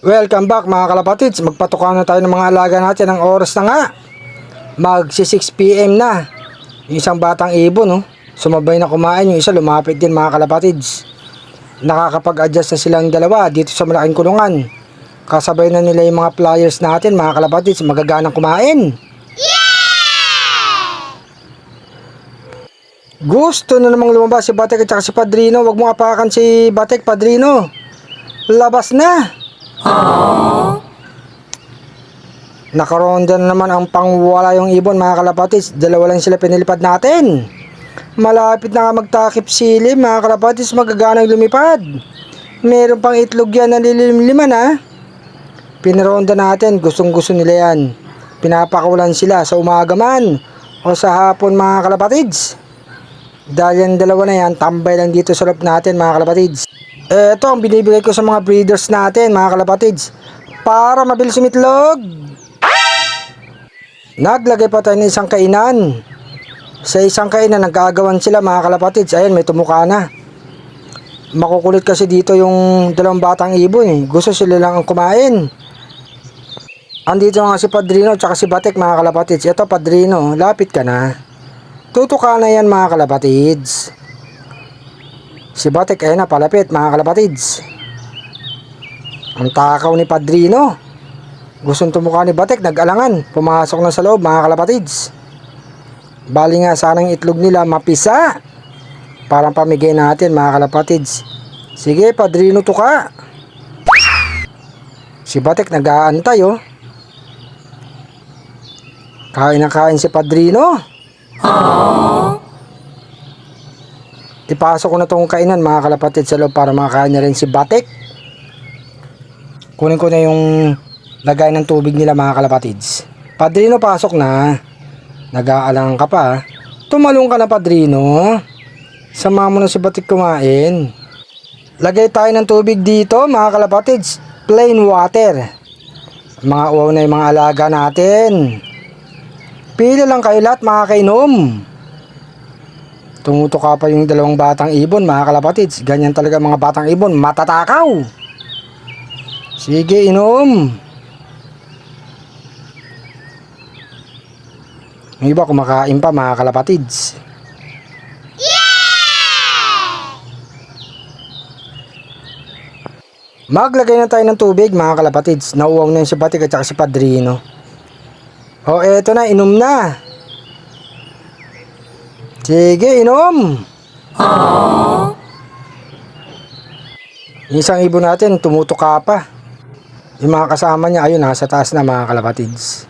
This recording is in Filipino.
Welcome back mga kalapatids. Magpatukan na tayo ng mga alaga natin. Ang oras na nga, magsi 6 PM na. Yung isang batang ibon, no? Sumabay na kumain. Yung isa lumapit din mga kalapatids. Nakakapag-adjust na silang dalawa dito sa malaking kulungan. Kasabay na nila yung mga flyers natin mga kalapatids. Magaganang kumain. Gusto na namang lumabas si Batek at saka si Padrino. Huwag mo apakan si Batek, Padrino. Labas na. Nakaronda na naman ang pangwala yung ibon mga kalapatids. Dalawa lang sila pinilipad natin. Malapit na nga magtakip silim mga kalapatids. Magaganang lumipad. Meron pang itlog yan na lilimliman ha. Pinaronda natin. Gustong gusto nila yan. Pinapakawalan sila sa umaga man o sa hapon mga kalapatids. Dahil yung dalawa na yan, tambay lang dito sa loob natin mga kalapatids. Ito ang binibigay ko sa mga breeders natin mga kalapatids para mabilis umitlog. Naglagay pa tayo ng isang kainan. Sa isang kainan nagkagawan sila mga kalapatids. Ayan, may tumuka na. Makukulit kasi dito yung dalawang batang ibon eh. Gusto sila lang ang kumain. Andito nga si Padrino at si Batek mga kalapatids. Ito Padrino, lapit ka na. Tutuka na yan mga kalapatids. Si Batek ay na palapit mga kalapatids. Ang takaw ni Padrino. Gustong tumukha ni Batek, nag-alangan. Pumasok na sa loob mga kalapatids. Bali nga sanang itlog nila mapisa. Parang pamigay natin mga kalapatids. Sige Padrino, tuka. Si Batek nag-aantay oh. Kain na kain si Padrino. Ipasok ko na itong kainan mga kalapatids sa loob para makakain na rin si Batek. Kunin ko na yung lagay ng tubig nila mga kalapatids. Padrino, pasok na. Nag-aalangan ka pa. Tumalong ka na Padrino. Sama mo na si Batek kumain. Lagay tayo ng tubig dito mga kalapatids. Plain water. Mga uwaw na yung mga alaga natin. Pili lang kayo lahat mga kainom. Tumutuka pa yung dalawang batang ibon mga kalapatids. Ganyan talaga mga batang ibon, matatakaw. Sige, inom. Yung iba kumakain pa mga kalapatids. Maglagay na tayo ng tubig mga kalapatids. Nauwaw na yung si Batek at si Padrino. O eto na, inom na. Sige, inom. Yung isang ibon natin tumutuka pa. Yung mga kasama niya ayun nasa taas na mga kalapatids.